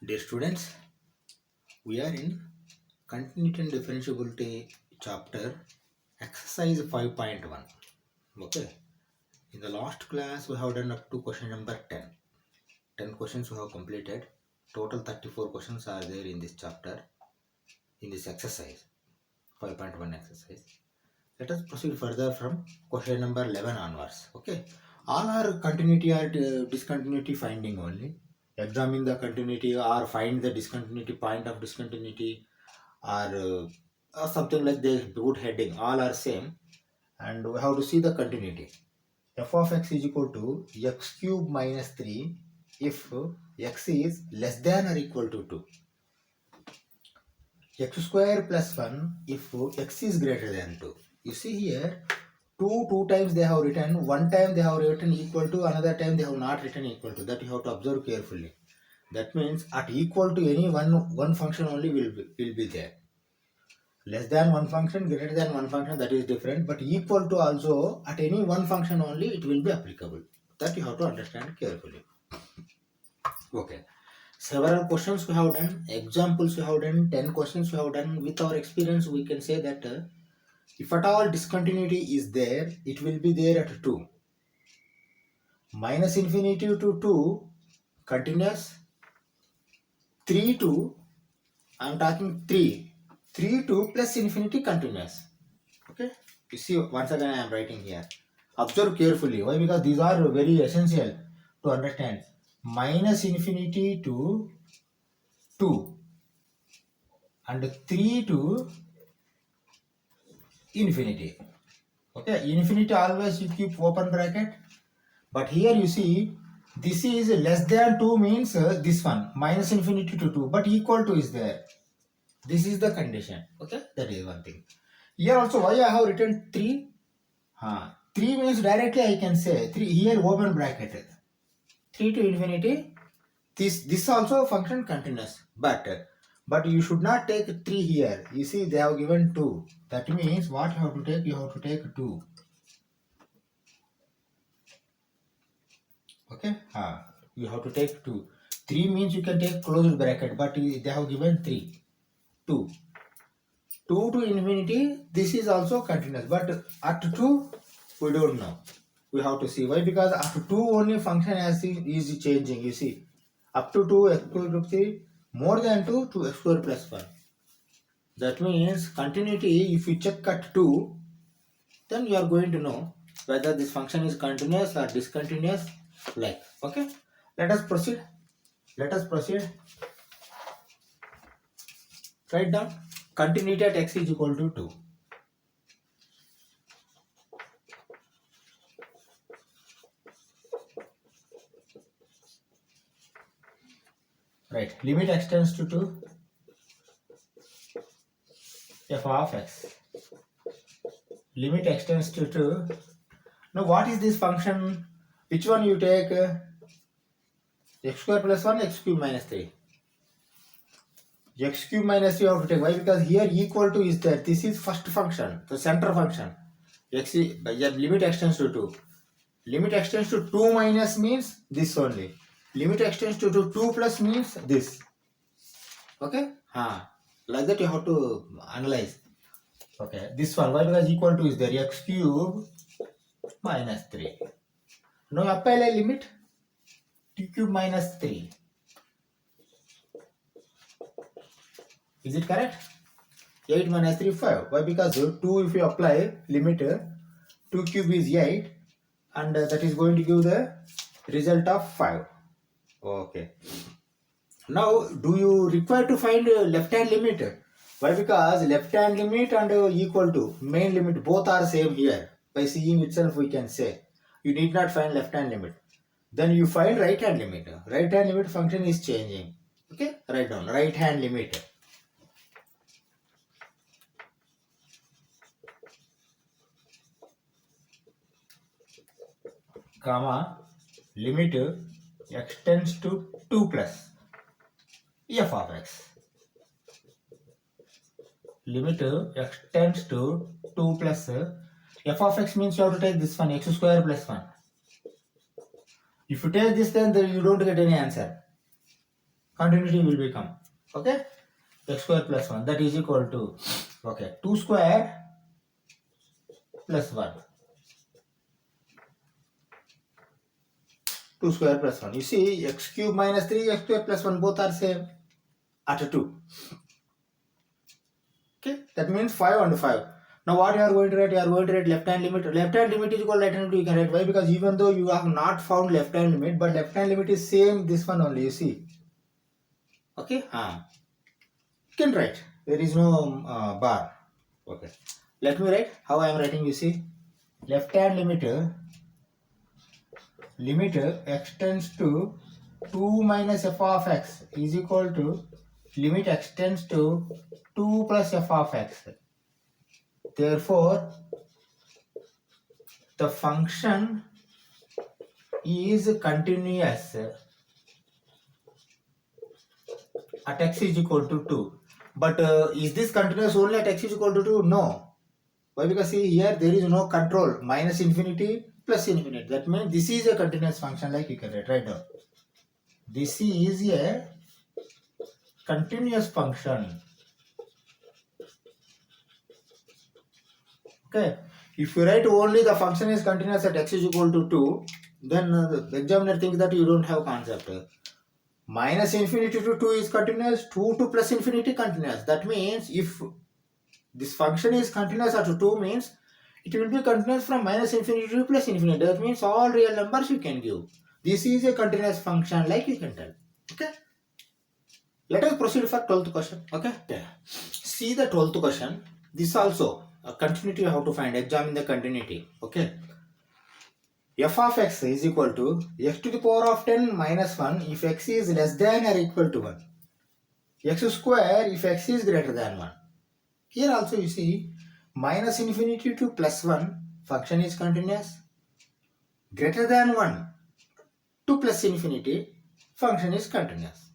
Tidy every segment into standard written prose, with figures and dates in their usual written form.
Dear students, we are in Continuity and Differentiability chapter, exercise 5.1. Okay. In the last class, we have done up to question number 10. 10 questions we have completed. Total 34 questions are there in this chapter, in this exercise, 5.1 exercise. Let us proceed further from question number 11 onwards. Okay. All are continuity or discontinuity finding only. Examine the continuity or find the discontinuity, point of discontinuity, or something like they put heading. All are same, and we have to see the continuity. F of x is equal to x cube minus 3 if x is less than or equal to 2. X square plus 1 if x is greater than 2. You see here, two times they have written, one time they have written equal to, another time they have not written equal to. That you have to observe carefully. That means at equal to any one function only will be there. Less than one function, greater than one function, that is different, but equal to also at any one function only it will be applicable. That you have to understand carefully. Okay. Several questions we have done, examples we have done, 10 questions we have done. With our experience, we can say that if at all discontinuity is there, it will be there at 2. Minus infinity to 2, continuous. 3 to, I am talking 3 to plus infinity continuous. Okay. You see, once again I am writing here. Observe carefully. Why? Because these are very essential to understand. Minus infinity to 2 and 3 to infinity. Okay, infinity always you keep open bracket. But here you see, this is less than 2 means this one, minus infinity to 2, but equal to is there. This is the condition. Okay, that is one thing. Here also, why I have written 3? 3 means directly I can say 3 here open bracket. 3 to infinity. This also function continuous, but you should not take 3 here. You see they have given 2. That means what you have to take? You have to take 2. Okay. You have to take 2. 3 means you can take closed bracket, but they have given 3. 2. 2 to infinity. This is also continuous, but at 2 we don't know. We have to see why, because after 2 only function is changing. You see, up to 2 x square to 3, more than 2 to x square plus 1. That means continuity, if you check at 2, then you are going to know whether this function is continuous or discontinuous. Like, okay, let us proceed. Write down continuity at x is equal to 2. Right, limit x tends to 2, f of x. Limit x tends to 2. Now what is this function? Which one you take? X square plus 1, x cube minus 3. X cube minus 3 you have to take. Why? Because here equal to is there. This is first function, the center function. Limit x tends to 2. Limit x tends to 2 minus means this only. Limit x tends to 2 plus means this. Okay? Like that you have to analyze. Okay, this one. Why? Because equal to is there. X cube minus 3. Now apply limit t cube minus 3. Is it correct? 8 minus 3, 5. Why? Because 2 if you apply limit 2 cube is 8 and that is going to give the result of 5. Okay. Now do you require to find left hand limit? Why? Because left hand limit and equal to main limit both are same here. By seeing itself we can say. You need not find left hand limit. Then you find right hand limit. Right hand limit function is changing. Okay, write down right hand limit. Comma limit x tends to 2 plus f of x. Limit x tends to 2 plus f of x means you have to take this one, x square plus 1. If you take this, then you don't get any answer. continuity will become, okay, x square plus 1, that is equal to, okay, 2 square plus 1. 2 square plus 1. You see, x cube minus 3, x square plus 1, both are same at 2. Okay, that means 5 and 5. Now what you are going to write? You are going to write left hand limit. Left hand limit is equal to right hand limit. You can write. Why? Because even though you have not found left hand limit, but left hand limit is same this one only. You see. Okay. You can write. There is no bar. Okay. Let me write. How I am writing? You see. Left hand limit extends to 2 minus f of x is equal to limit extends to 2 plus f of x. Therefore, the function is continuous at x is equal to 2. But is this continuous only at x is equal to 2? No. Why? Because see here there is no control. Minus infinity plus infinity. That means this is a continuous function, like you can write down. This is a continuous function. Okay. If you write only the function is continuous at x is equal to 2, then the examiner thinks that you don't have concept. Minus infinity to 2 is continuous, 2 to plus infinity continuous. That means if this function is continuous at 2 means it will be continuous from minus infinity to plus infinity. That means all real numbers you can give. This is a continuous function, like you can tell. Okay. Let us proceed for 12th question. Okay. See the 12th question. This also a continuity you have to find. Examine the continuity. Okay. F of x is equal to x to the power of 10 minus 1 if x is less than or equal to 1. X square if x is greater than 1. Here also you see minus infinity to plus 1 function is continuous. Greater than 1 to plus infinity function is continuous.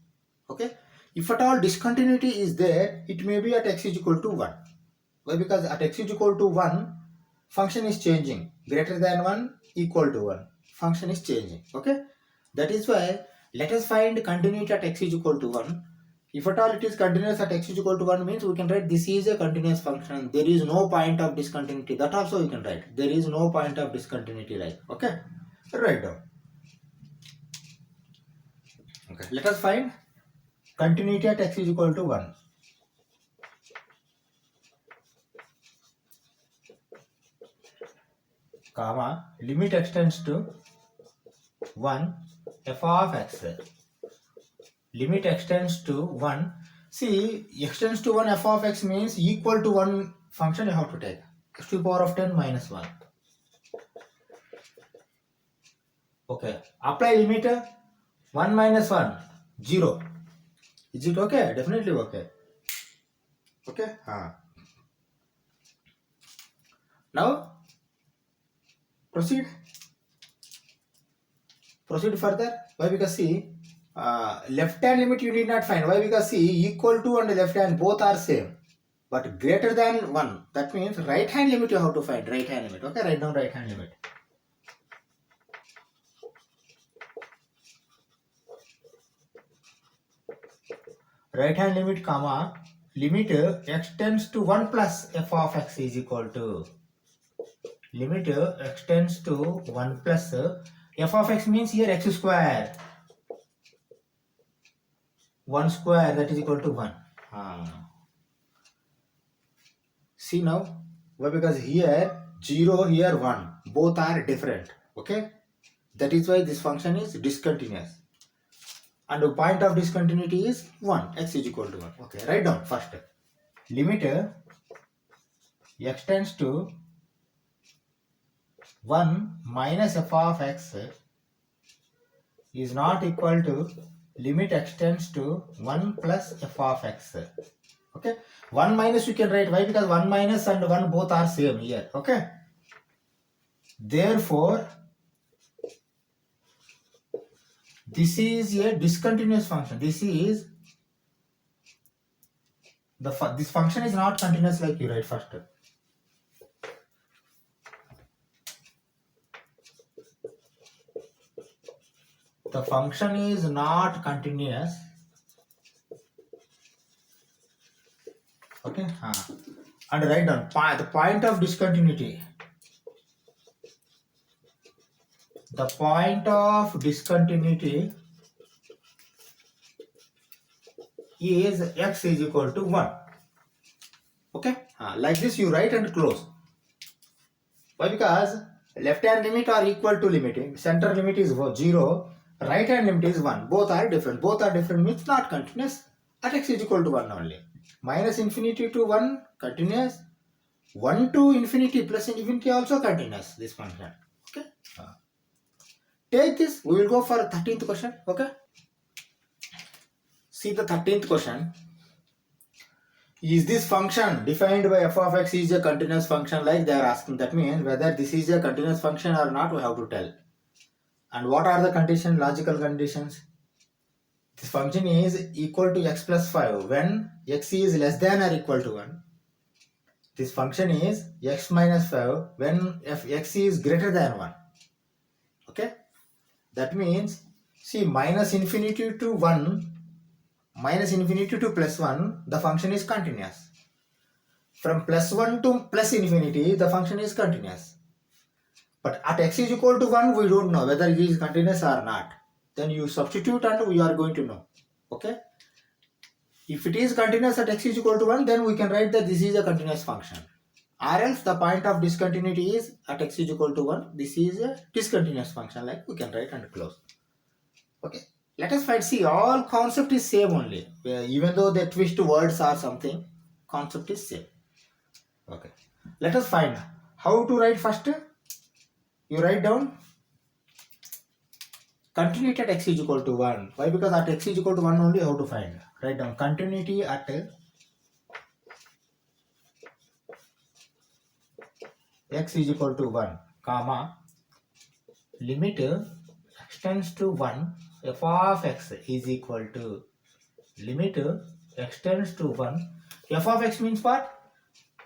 Okay. If at all discontinuity is there, it may be at x is equal to 1. Why? Because at x is equal to 1 function is changing. Greater than 1, equal to 1. Function is changing. Okay. That is why let us find continuity at x is equal to 1. If at all it is continuous at x is equal to 1 means we can write this is a continuous function. There is no point of discontinuity. That also we can write. There is no point of discontinuity, right? Okay. Write down. Okay. Let us find continuity at x is equal to 1. Comma, limit extends to 1 f of x. Limit extends to 1. See, extends to 1 f of x means equal to 1 function you have to take. X to the power of 10 minus 1. Okay. Apply limit 1 minus 1, 0. Is it okay? Definitely okay. Okay. Now, proceed further. Why? Because see, left hand limit you need not find. Why? Because see, equal to and left hand both are same, but greater than 1. That means right hand limit you have to find. Right hand limit. Okay, write down right hand limit. Right hand limit, comma, limit x tends to 1 plus f of x is equal to limit x tends to 1 plus f of x means here x square. 1 square, that is equal to 1. See now, why? Because here 0, here 1, both are different. Okay, that is why this function is discontinuous. And the point of discontinuity is 1, x is equal to 1. Okay, write down first. Limit x tends to 1 minus f of x is not equal to limit x tends to 1 plus f of x. Okay, 1 minus you can write. Why? Because 1 minus and 1 both are same here. Okay, therefore this is a discontinuous function. This is this function is not continuous, like you write first. The function is not continuous Okay, and write down the point of discontinuity. The point of discontinuity is x is equal to 1. Okay, like this you write and close. Why? Because left hand limit are equal to limiting. Center limit is 0. Right hand limit is 1. Both are different. Both are different means not continuous. At x is equal to 1 only. Minus infinity to 1 continuous. 1 to infinity plus infinity also continuous. This function. Okay. Take this. We will go for 13th question. Okay. See the 13th question. Is this function defined by f of x is a continuous function, like they are asking? That means whether this is a continuous function or not we have to tell. And what are the conditions, logical conditions? This function is equal to x plus 5 when x is less than or equal to 1. This function is x minus 5 when x is greater than 1. Okay. That means, see, minus infinity to 1, minus infinity to plus 1, the function is continuous. From plus 1 to plus infinity, the function is continuous. But at x is equal to 1, we don't know whether it is continuous or not. Then you substitute and we are going to know. Okay. If it is continuous at x is equal to 1, then we can write that this is a continuous function. Or else the point of discontinuity is at x is equal to 1. This is a discontinuous function, like we can write and close. Okay. Let us find, see, all concept is same only. Even though they twist words or something, concept is same. Okay. Let us find how to write first. You write down continuity at x is equal to 1. Why? Because at x is equal to 1 only how to find. Write down continuity at x is equal to 1, comma, limit extends to 1, f of x is equal to, limit extends to 1, f of x means what?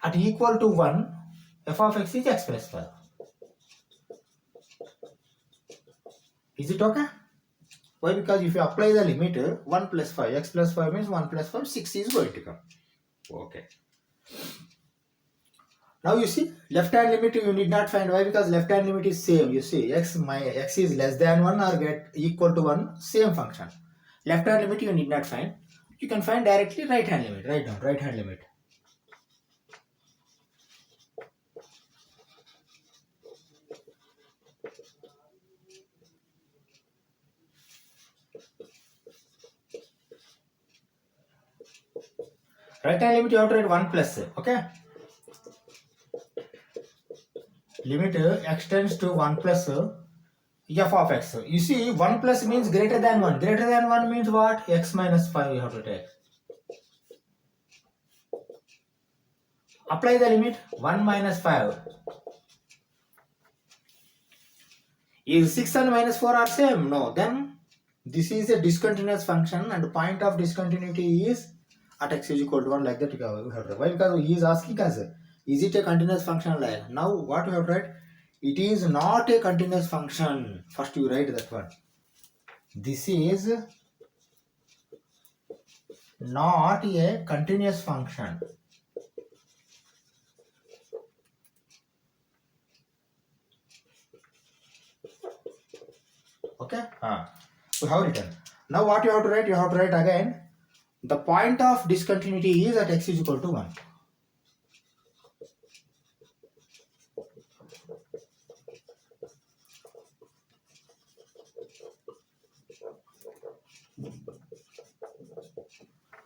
At equal to 1, f of x is x plus 5. Is it okay? Why? Because if you apply the limit 1 plus 5, x plus 5 means 1 plus 5, 6 is going to come. Okay. Now you see, left hand limit you need not find. Why? Because left hand limit is same. You see, x is less than 1 or get equal to 1, same function. Left hand limit you need not find. You can find directly right hand limit. Write down right hand limit. Right hand limit you have to write 1 plus, okay? Limit extends to 1 plus f of x. You see, 1 plus means greater than 1. Greater than 1 means what? X minus 5 you have to take. Apply the limit 1 minus 5. Is 6 and minus 4 are same? No. Then this is a discontinuous function and the point of discontinuity is at x is equal to 1, like that you have to. Why? Because he is asking us, is it a continuous function? Like now what you have to write? It is not a continuous function. First you write that one. This is not a continuous function. Okay. We have written. Now what you have to write? You have to write again. The point of discontinuity is at x is equal to 1.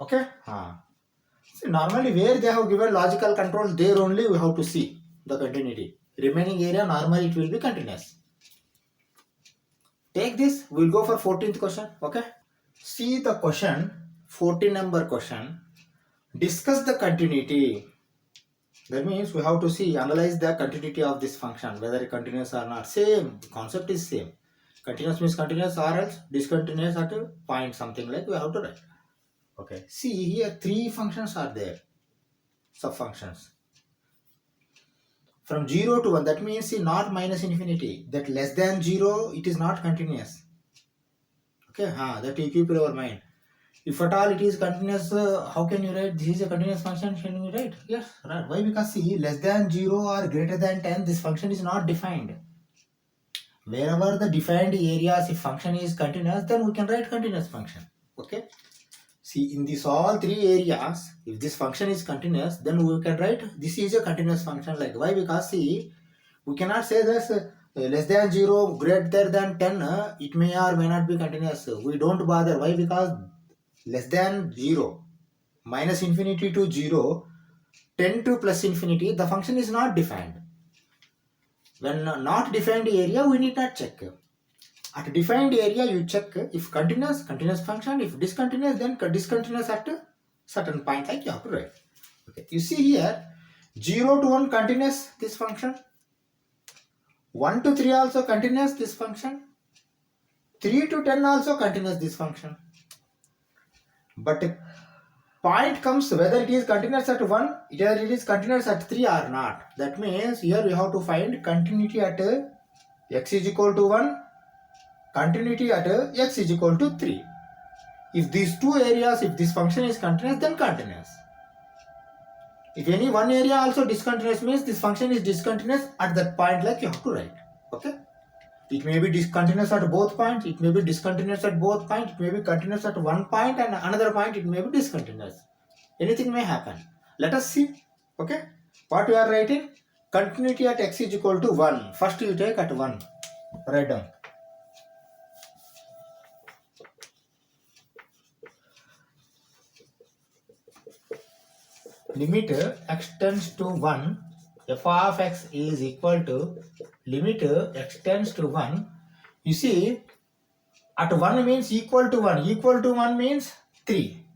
Okay. See, normally where they have given logical control, there only we have to see the continuity. Remaining area normally it will be continuous. Take this. We will go for 14th question. Okay. See the question, 14 number question. Discuss the continuity. That means we have to see, analyze the continuity of this function, whether it continuous or not. Same concept is same. Continuous means continuous or else discontinuous at a point, something like we have to write. Okay. See here 3 functions are there. Subfunctions. From 0 to 1, that means see not minus infinity. That less than 0, it is not continuous. Okay. That you keep in your mind. If at all it is continuous, how can you write this is a continuous function? Can you write? Yes, right. Why? Because see, less than 0 or greater than 10, this function is not defined. Wherever the defined areas, if function is continuous, then we can write continuous function. Okay. See, in this all three areas, if this function is continuous, then we can write this is a continuous function. Like why? Because see, we cannot say this less than 0, greater than 10, it may or may not be continuous. We don't bother. Why? Because less than 0, minus infinity to 0, 10 to plus infinity, the function is not defined. When not defined area, we need not check. At defined area, you check if continuous, continuous function. If discontinuous, then discontinuous at a certain point, like you have to write. Okay. You see here, 0 to 1 continuous, this function. 1 to 3 also continuous, this function. 3 to 10 also continuous, this function. But point comes whether it is continuous at 1, either it is continuous at 3 or not. That means here we have to find continuity at x is equal to 1, continuity at x is equal to 3. If these two areas, if this function is continuous, then continuous. If any one area also discontinuous, means this function is discontinuous at that point, like you have to write. Okay. It may be discontinuous at both points, it may be discontinuous at both points, it may be continuous at one point and another point it may be discontinuous. Anything may happen. Let us see. Okay. What we are writing? Continuity at x is equal to 1. First you take at 1. Write down. Limit x tends to 1, f of x is equal to limit x tends to 1. You see, at 1 means equal to 1. Equal to 1 means 3.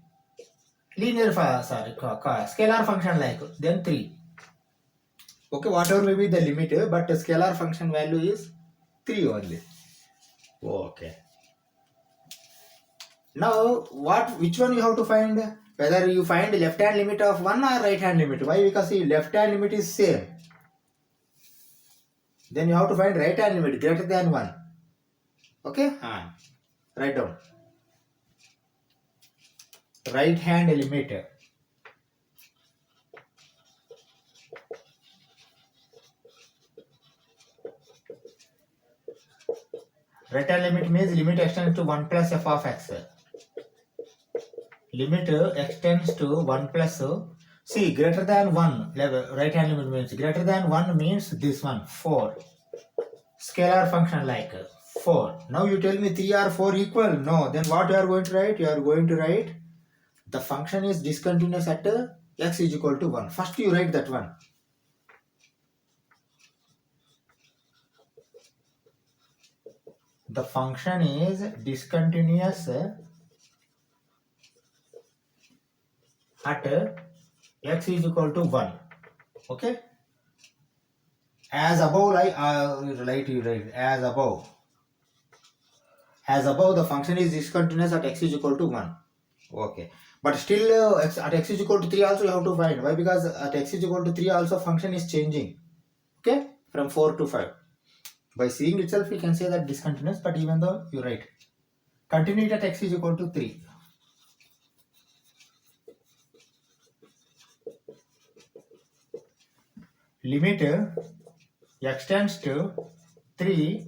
Linear, scalar function like, then 3. Okay, whatever may be the limit, but the scalar function value is 3 only. Okay. Now, which one you have to find? Whether you find left hand limit of 1 or right hand limit. Why? Because the left hand limit is same. Then you have to find right hand limit greater than 1. Okay? Write down. Right hand limit. Right hand limit means limit extends to 1 plus f of x. Limit extends to 1 plus, see, greater than 1, right hand limit means greater than 1 means this one, 4. Scalar function like 4. Now you tell me 3 or 4 equal? No. Then what you are going to write? You are going to write the function is discontinuous at x is equal to 1. First you write that one. The function is discontinuous at x is equal to 1. Okay. As above, you write as above. As above, the function is discontinuous at x is equal to 1. Okay. But still, at x is equal to 3 also you have to find. Why? Because at x is equal to 3 also function is changing. Okay. From 4 to 5. By seeing itself, you can say that discontinuous, but even though you write continuity at x is equal to 3. Limit x tends to 3,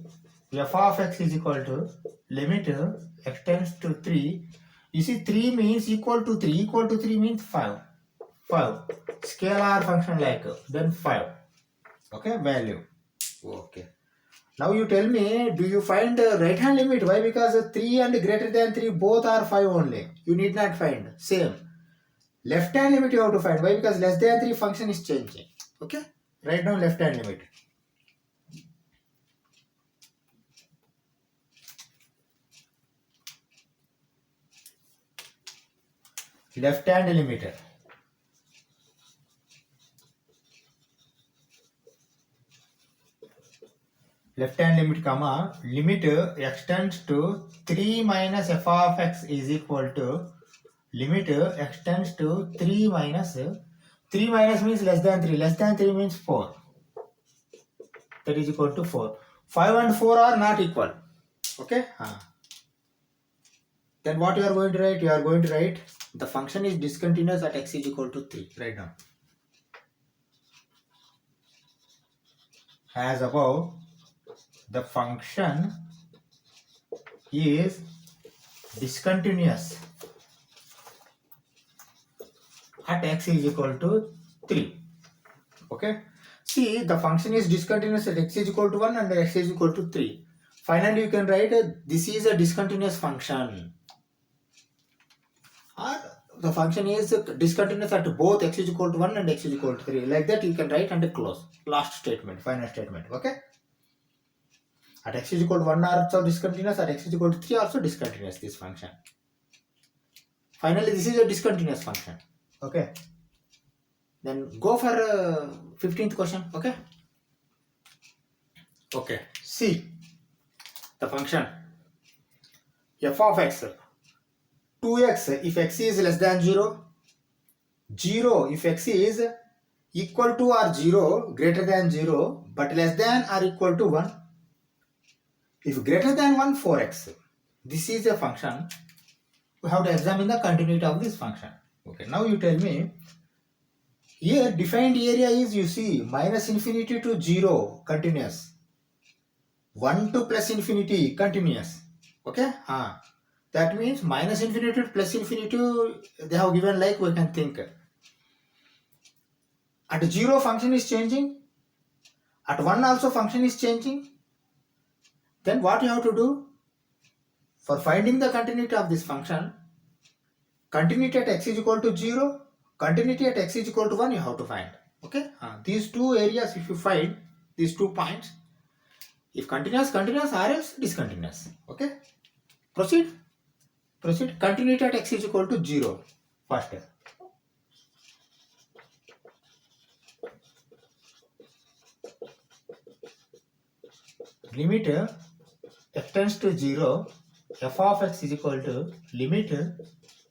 f of x is equal to limit x tends to 3. You see, 3 means equal to 3. Equal to 3 means 5. 5. Scalar function like, then 5. Okay, value. Okay. Now you tell me, do you find the right hand limit? Why? Because 3 and greater than 3 both are 5 only. You need not find. Same. Left hand limit you have to find. Why? Because less than 3 function is changing. Okay. Write down left hand limit. Left hand limit. Left hand limit, comma, limit x tends to 3 minus f of x is equal to limit x tends to 3 minus 3 minus means less than 3. Less than 3 means 4. That is equal to 4. 5 and 4 are not equal. Okay. Then what you are going to write? You are going to write the function is discontinuous at x is equal to 3. Write down. As above, the function is discontinuous at x is equal to 3. Okay. See, the function is discontinuous at x is equal to 1 and x is equal to 3. Finally, you can write this is a discontinuous function. Or the function is discontinuous at both x is equal to 1 and x is equal to 3. Like that you can write and close. Last statement, final statement. Okay. At x is equal to 1 also discontinuous, at x is equal to 3 also discontinuous, this function. Finally, this is a discontinuous function. Okay. Then go for 15th question. Okay. Okay. See the function f of x 2x if x is less than 0, 0 if x is equal to or 0 greater than 0 but less than or equal to 1. If greater than 1, 4x. This is a function. We have to examine the continuity of this function. Okay, now you tell me, here defined area is, you see, minus infinity to 0 continuous, 1 to plus infinity continuous. Okay, that means minus infinity to plus infinity they have given, like we can think. At 0 function is changing, at 1 also function is changing. Then what you have to do? For finding the continuity of this function, continuity at x is equal to 0, continuity at x is equal to 1 you have to find. Okay, these two areas if you find, these 2 points, if continuous, continuous, or else discontinuous. Okay, proceed. Continuity at x is equal to 0 first. Limit f tends to 0, f of x is equal to limit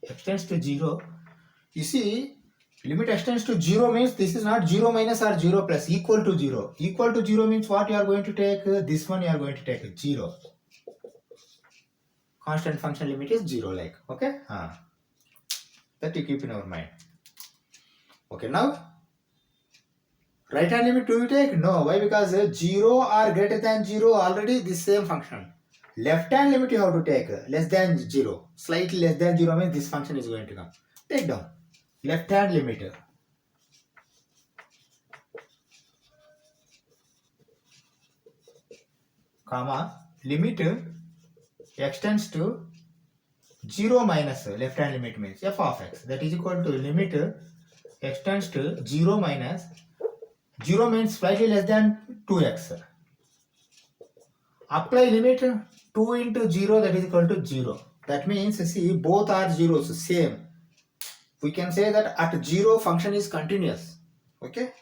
x tends to 0. You see, limit x tends to 0 means this is not 0 minus or 0 plus, equal to 0. Equal to 0 means what you are going to take? This one you are going to take 0. Constant function limit is 0, like. Okay, that you keep in our mind. Okay, now right hand limit do you take? No. Why? Because 0 or greater than 0 already this same function. Left hand limit you have to take less than 0. Slightly less than 0 means this function is going to come. Take down left hand limit. Comma limit x tends to 0 minus left hand limit means f of x, that is equal to limit x tends to 0 minus 0 means slightly less than 2x. Apply limit 2 into 0, that is equal to 0. That means, see, both are zeros, same. We can say that at 0 function is continuous. Okay.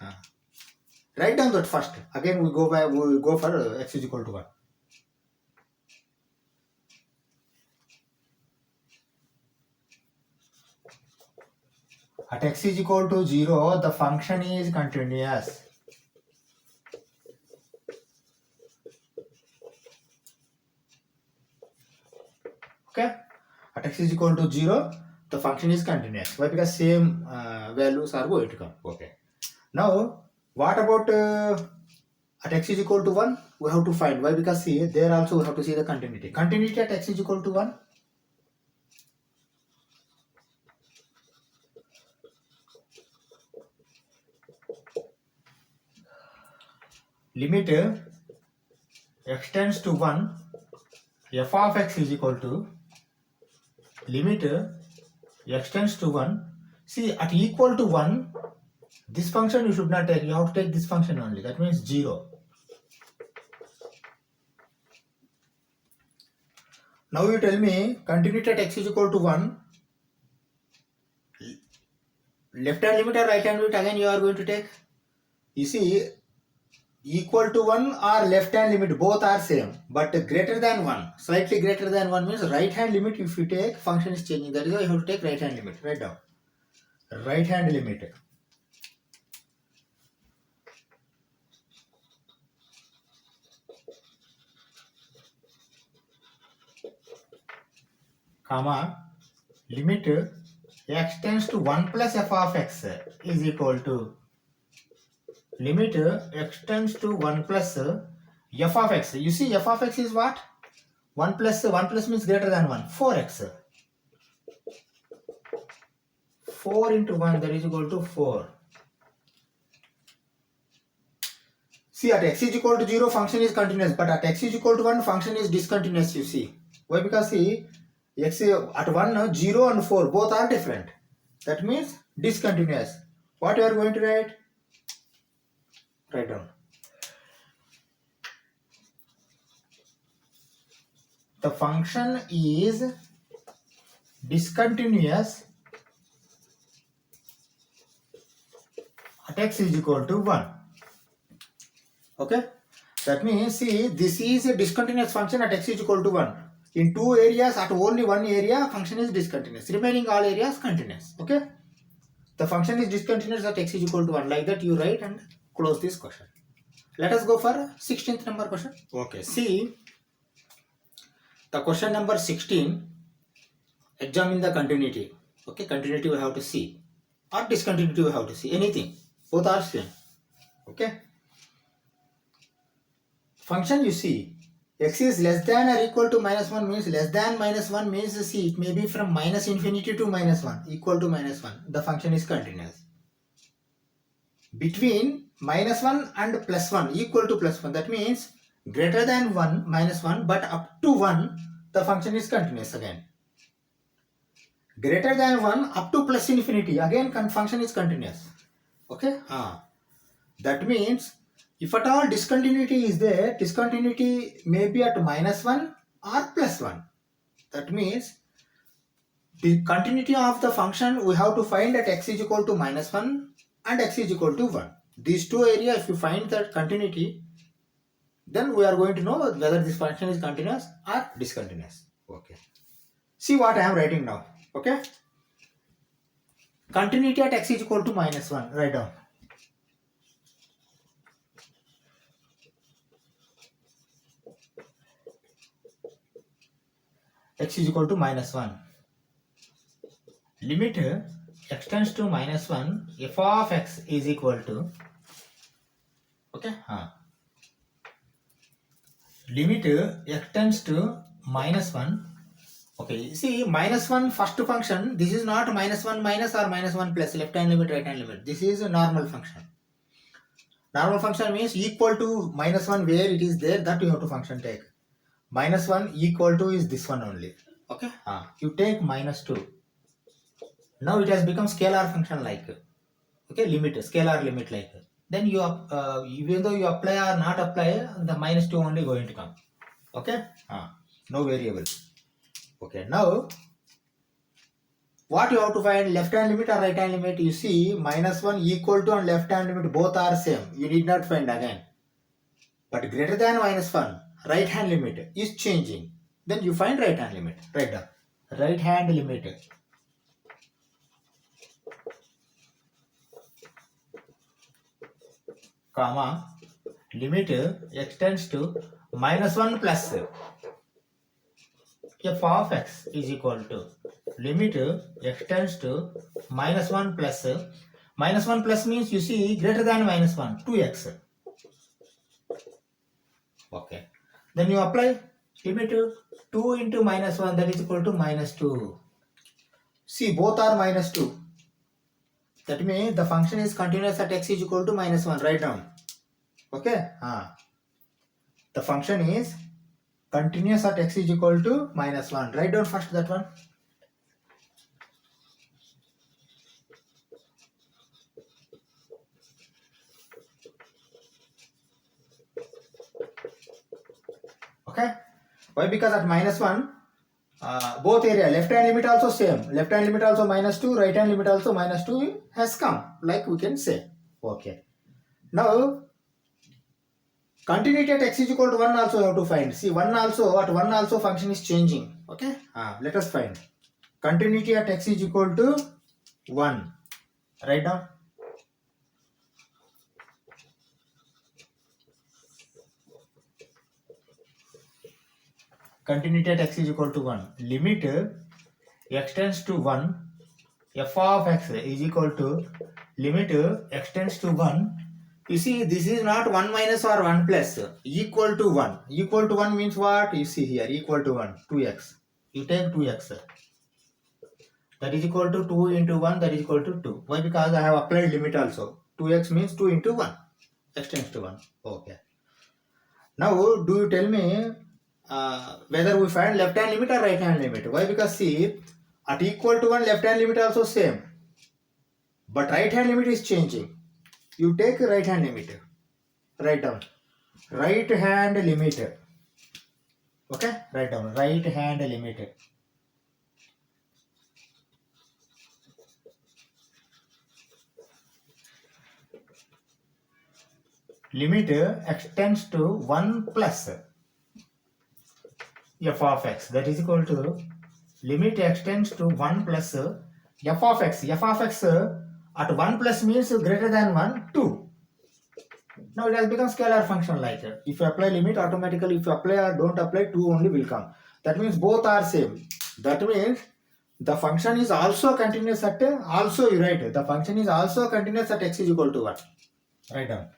Write down that first. Again we will go for x is equal to 1. At x is equal to 0, the function is continuous. Okay. At x is equal to 0, the function is continuous. Why? Because same values are going to come. Okay. Now, what about at x is equal to 1? We have to find. Why? Because see, there also we have to see the continuity. Continuity at x is equal to 1. Limit x tends to 1, f of x is equal to limit x tends to 1. See, at equal to 1, this function you should not take. You have to take this function only. That means 0. Now you tell me continuity at x is equal to 1. Left hand limit or right hand limit again you are going to take. You see, equal to 1 or left hand limit both are same, but greater than 1, slightly greater than 1 means right hand limit if you take, function is changing. That is why you have to take right hand limit. Write down right hand limit. comma, limit x tends to 1 plus f of x is equal to limit x tends to 1 plus f of x. You see f of x is what? 1 plus means greater than 1. 4x. 4 into 1, that is equal to 4. See, at x is equal to 0, function is continuous, but at x is equal to 1, function is discontinuous, you see. Why? Because see, x at 1, 0 and 4, both are different. That means discontinuous. What you are going to write? Write down. The function is discontinuous at x is equal to 1. Okay? That means, see, this is a discontinuous function at x is equal to 1. In two areas, at only one area, function is discontinuous. Remaining all areas, continuous. Okay? The function is discontinuous at x is equal to 1. Like that, you write and close this question. Let us go for 16th number question. Okay. See, the question number 16, examine the continuity. Okay, continuity we have to see. Or discontinuity we have to see. Anything. Both are same. Okay. Function you see, x is less than or equal to minus 1 means less than minus 1 means see it may be from minus infinity to minus 1 equal to minus 1. The function is continuous. Between minus 1 and plus 1 equal to plus 1, that means greater than 1 minus 1 but up to 1 the function is continuous again. Greater than 1 up to plus infinity again function is continuous. Okay? That means if at all discontinuity is there, discontinuity may be at minus 1 or plus 1. That means the continuity of the function we have to find at x is equal to minus 1 and x is equal to 1. These two areas, if you find that continuity, then we are going to know whether this function is continuous or discontinuous. Okay. See what I am writing now. Okay. Continuity at x is equal to minus 1. Write down. X is equal to minus 1. Limit x tends to minus 1, f of x is equal to, okay, limit x tends to minus 1, okay, see minus 1 first function, this is not minus 1 minus or minus 1 plus, left hand limit, right hand limit, this is a normal function. Normal function means equal to minus 1 where it is there, that you have to function take. Minus 1 equal to is this one only. Okay. You take minus 2. Now it has become scalar function like. Okay, limit, scalar limit like. Then you even though you apply or not apply, the minus 2 only going to come. Okay. No variable. Okay. Now what you have to find, left hand limit or right hand limit? You see minus 1 equal to and left hand limit both are same. You need not find again. But greater than minus 1. Right hand limit is changing, then you find right hand limit. Write down right hand limit, comma, limit x tends to minus 1 plus f of x is equal to limit x tends to minus 1 plus minus 1 plus means you see greater than minus 1, 2x. Okay. Then you apply limit 2 into minus 1, that is equal to minus 2. See, both are minus 2. That means the function is continuous at x is equal to minus 1. Write down. Okay. The function is continuous at x is equal to minus 1. Write down first that one. Okay. Why? Because at minus 1, both area, left hand limit also same. Left hand limit also minus 2, right hand limit also minus 2 has come. Like we can say. Okay. Now, continuity at x is equal to 1 also have to find. See, 1 also, at 1 also function is changing. Okay. Let us find. Continuity at x is equal to 1. Write down. Continuity at x is equal to 1. Limit x tends to 1, f of x is equal to limit x tends to 1. You see, this is not 1 minus or 1 plus, equal to 1. Equal to 1 means what? You see here, equal to 1, 2x. You take 2x. That is equal to 2 into 1, that is equal to 2. Why? Because I have applied limit also. 2x means 2 into 1. X tends to 1. Okay. Now, do you tell me whether we find left hand limit or right hand limit? Why? Because see, at equal to 1, left hand limit also same. But right hand limit is changing. You take right hand limit. Write down. Right hand limit. Okay? Write down. Right hand limit. Limit x tends to 1 plus f of x. That is equal to limit x tends to 1 plus f of x. F of x at 1 plus means greater than 1, 2. Now it has become scalar function like that. If you apply limit, automatically if you apply or don't apply, 2 only will come. That means both are same. That means the function is also continuous at, also you write, the function is also continuous at x is equal to 1. Write down.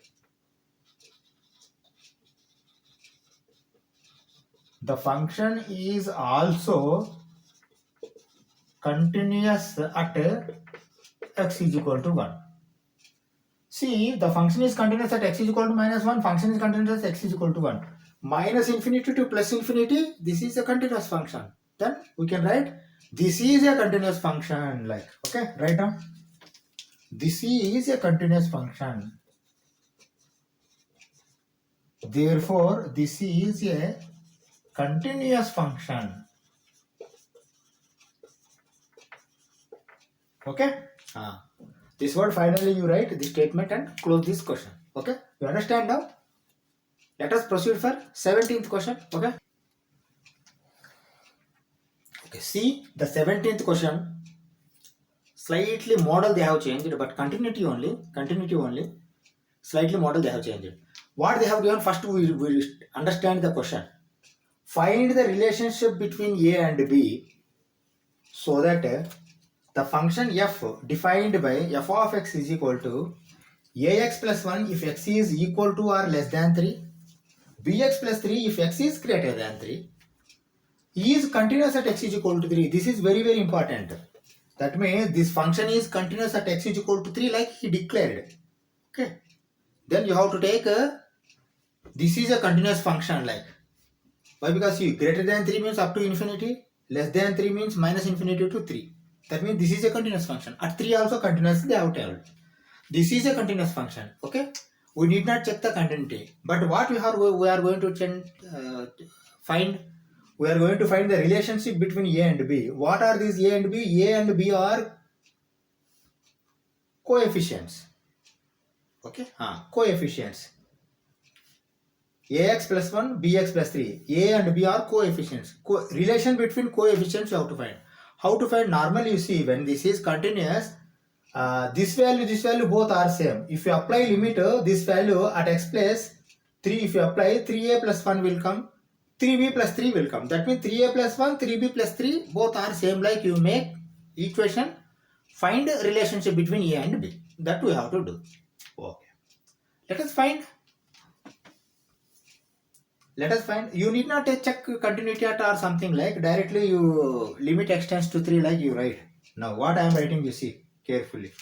The function is also continuous at x is equal to 1. See, the function is continuous at x is equal to minus 1, function is continuous at x is equal to 1. Minus infinity to plus infinity, this is a continuous function. Then we can write, this is a continuous function, like, okay, write down. This is a continuous function. Therefore, this is a continuous function. Okay? This word finally you write this statement and close this question. Okay? You understand now? Let us proceed for 17th question. Okay? Okay, see the 17th question. Slightly model they have changed, but continuity only. Slightly model they have changed. What they have given, first we understand the question. Find the relationship between a and b so that the function f defined by f of x is equal to ax plus 1 if x is equal to or less than 3, bx plus 3 if x is greater than 3, is continuous at x is equal to 3. This is very, very important. That means this function is continuous at x is equal to 3 like he declared. Okay. Then you have to take this is a continuous function like. Why? Because see, greater than 3 means up to infinity, less than 3 means minus infinity to 3. That means this is a continuous function. At 3 also continuous they have told. This is a continuous function. Okay. We need not check the continuity. But what we are going to find? We are going to find the relationship between a and b. What are these a and b? A and b are coefficients. Okay. Coefficients. Ax plus 1, bx plus 3. A and b are coefficients. Relation between coefficients you have to find. How to find? Normally you see when this is continuous, this value both are same. If you apply limit, this value at x plus 3, if you apply 3a plus 1 will come, 3b plus 3 will come. That means 3a plus 1, 3b plus 3 both are same, like you make equation, find relationship between a and b. That we have to do. Okay. Let us find. You need not check continuity at or something like, directly you limit x tends to 3 like you write. Now what I am writing, you see carefully.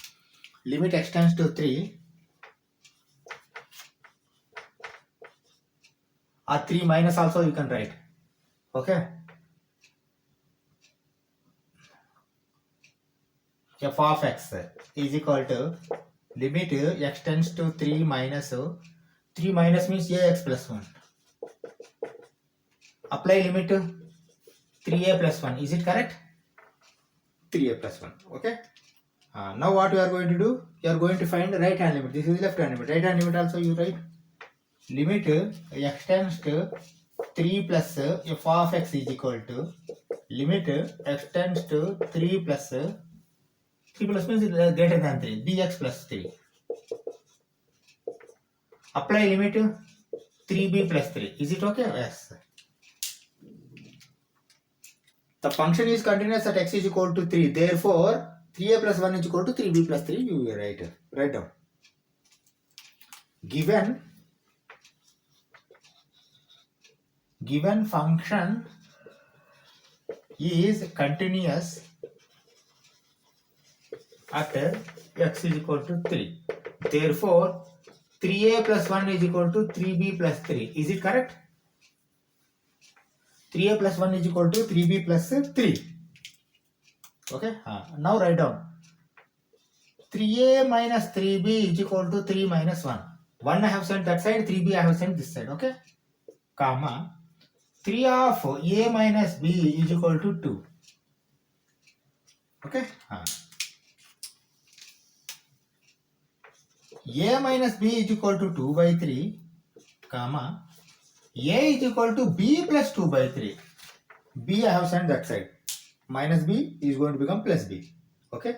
Limit x tends to 3 or 3 minus also you can write. Okay. F of x is equal to limit x tends to 3 minus 3 minus means ax plus 1. Apply limit 3a plus 1. Is it correct? 3a plus 1. Okay. Now what you are going to do? You are going to find right hand limit. This is left hand limit. Right hand limit also you write. Limit x tends to 3 plus f of x is equal to limit x tends to 3 plus 3 plus means greater than 3. Bx plus 3. Apply limit 3b plus 3. Is it okay? Yes. the function is continuous at x is equal to 3. Therefore, 3a plus 1 is equal to 3b plus 3. You will write down. Given function is continuous at x is equal to 3. Therefore, 3a plus 1 is equal to 3b plus 3. Is it correct? 3a plus 1 is equal to 3b plus 3. Okay. Now write down. 3a minus 3b is equal to 3 minus 1. 1 I have sent that side, 3b I have sent this side. Okay. Comma. 3 of a minus b is equal to 2. Okay. A minus b is equal to 2 by 3, comma, a is equal to b plus 2 by 3. B I have sent that side. Minus b is going to become plus b. Okay.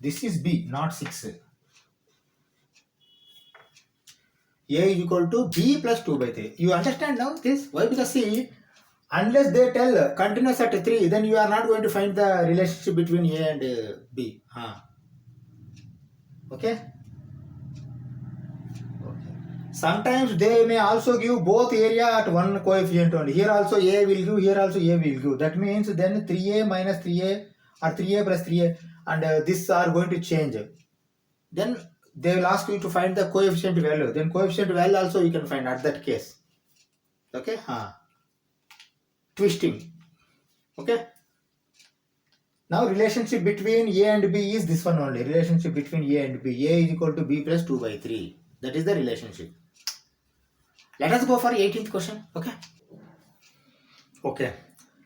This is b, not 6. A is equal to b plus 2 by 3. You understand now this? Why? Because see, unless they tell continuous at 3, then you are not going to find the relationship between a and b. Okay. Sometimes they may also give both area at one coefficient only. Here also a will give, here also a will give. That means then 3a minus 3a or 3a plus 3a and this are going to change. Then they will ask you to find the coefficient value. Then coefficient value also you can find at that case. Okay. Twisting. Okay. Now relationship between a and b is this one only. Relationship between a and b. A is equal to b plus 2 by 3. That is the relationship. Let us go for 18th question. Okay.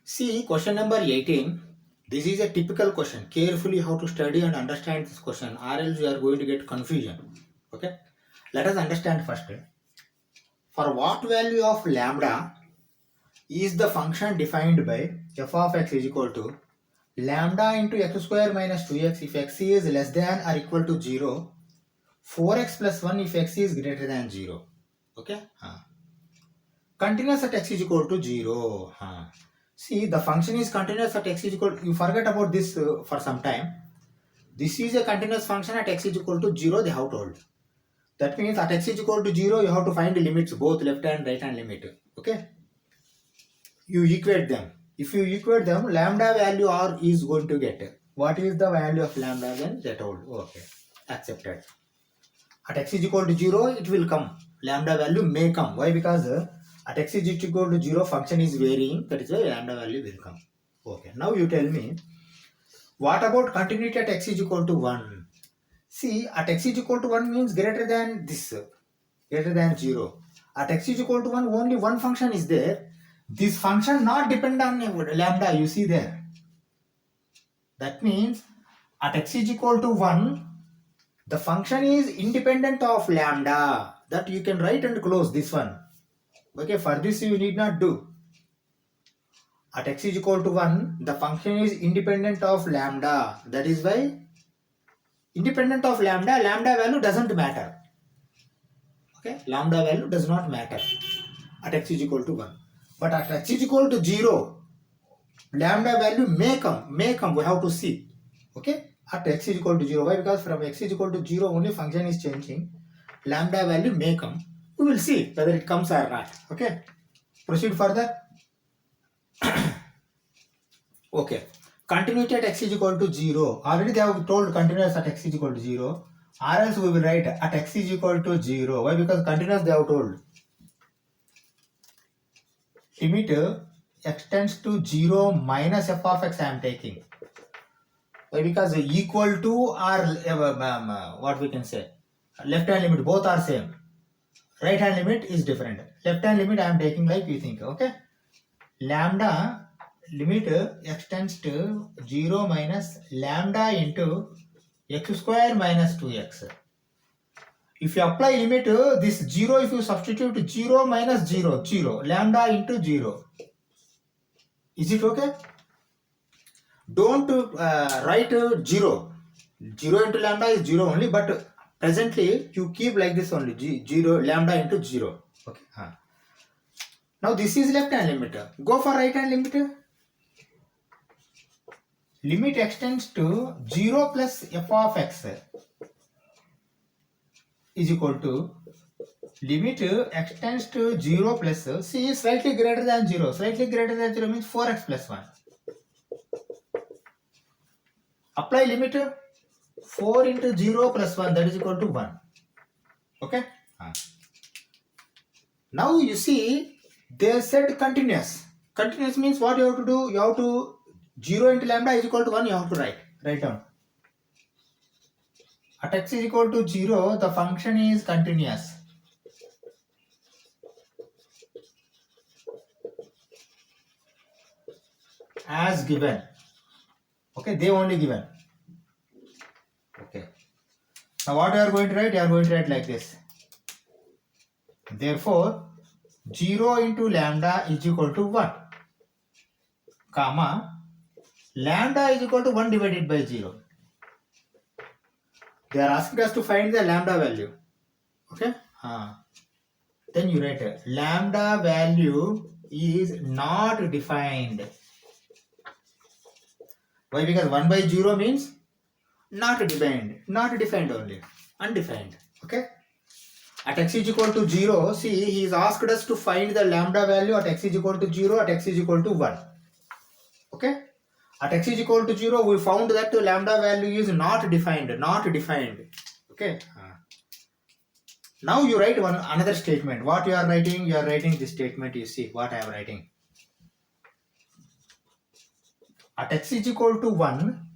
See question number 18. This is a typical question. Carefully how to study and understand this question, or else you are going to get confusion. Okay. Let us understand first. For what value of lambda is the function defined by f of x is equal to lambda into x square minus 2x if x is less than or equal to 0, 4x plus 1 if x is greater than 0. Okay. Continuous at x is equal to 0. See, the function is continuous at x is equal to, you forget about this for some time. This is a continuous function at x is equal to 0, they have told. That means at x is equal to 0, you have to find the limits, both left and right hand limit. Okay. You equate them. If you equate them, lambda value r is going to get. What is the value of lambda then? They told. Okay. Accepted. At x is equal to 0, it will come. Lambda value may come. Why? Because at x is equal to 0, function is varying. That is why lambda value will come. Okay. Now you tell me, what about continuity at x is equal to 1? See, at x is equal to 1 means greater than this, greater than 0. At x is equal to 1, only one function is there. This function not depend on lambda, you see there. That means at x is equal to 1, the function is independent of lambda. That you can write and close this one. Okay, for this you need not do. At x is equal to 1, the function is independent of lambda. That is why independent of lambda, lambda value doesn't matter. Okay, lambda value does not matter at x is equal to 1. But at x is equal to 0, lambda value may come, we have to see. Okay, at x is equal to 0. Why? Because from x is equal to 0 only function is changing. Lambda value may come. We will see whether it comes or not. Okay, proceed further. Okay, continuity at x is equal to 0. Already they have told continuous at x is equal to 0. Or else we will write at x is equal to 0. Why? Because continuous they have told. Limit extends to 0 minus f of x I am taking. Why? Because equal to or what we can say, left hand limit, both are same. Right hand limit is different. Left hand limit I am taking like you think. Okay. Lambda limit extends to 0 minus lambda into x square minus 2x. If you apply limit, this 0, if you substitute 0 minus 0, 0, lambda into 0. Is it okay? Don't write 0. 0 into lambda is 0 only, but presently you keep like this only, 0, lambda into 0. Okay. Now this is left hand limit. Go for right hand limit. limit extends to 0 plus f of x is equal to limit extends to 0 plus c is slightly greater than 0. Slightly greater than 0 means 4x plus 1. Apply limit 4 into 0 plus 1, that is equal to 1. Okay. Now you see they said continuous. Continuous means what you have to do? You have to 0 into lambda is equal to 1, you have to write down. At x is equal to 0, the function is continuous. As given. Okay, they only given. Okay. Now what you are going to write? You are going to write like this. Therefore, 0 into lambda is equal to 1, comma, lambda is equal to 1 divided by 0. They are asking us to find the lambda value. Okay? Then you write lambda value is not defined. Why? Because 1 by 0 means not defined. Not defined only. Undefined. Okay? At x is equal to 0, see, he is asked us to find the lambda value at x is equal to 0, at x is equal to 1. Okay? At x is equal to 0, we found that the lambda value is not defined. Not defined. Okay? Now you write another statement. What you are writing? You are writing this statement. You see what I am writing. At x is equal to 1,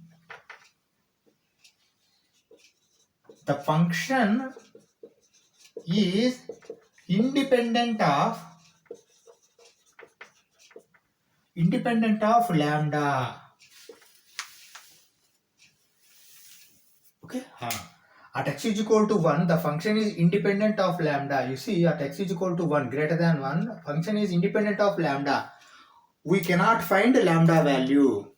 the function is independent of lambda. Okay. At x is equal to 1, the function is independent of lambda. You see, at x is equal to 1, greater than 1, function is independent of lambda. We cannot find lambda value.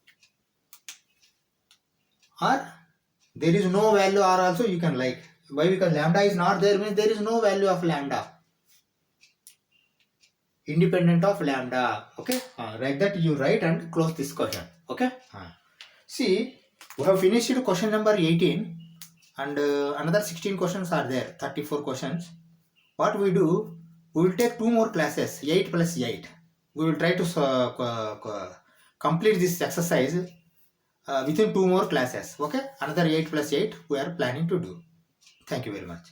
Or there is no value, or also you can like. Why? Because lambda is not there, means there is no value of lambda. Independent of lambda. Okay. Like that you write and close this question. Okay. See, we have finished question number 18. And another 16 questions are there, 34 questions. What we do, we will take 2 more classes, 8 plus 8. We will try to complete this exercise within 2 more classes. Okay, another 8 plus 8 we are planning to do. Thank you very much.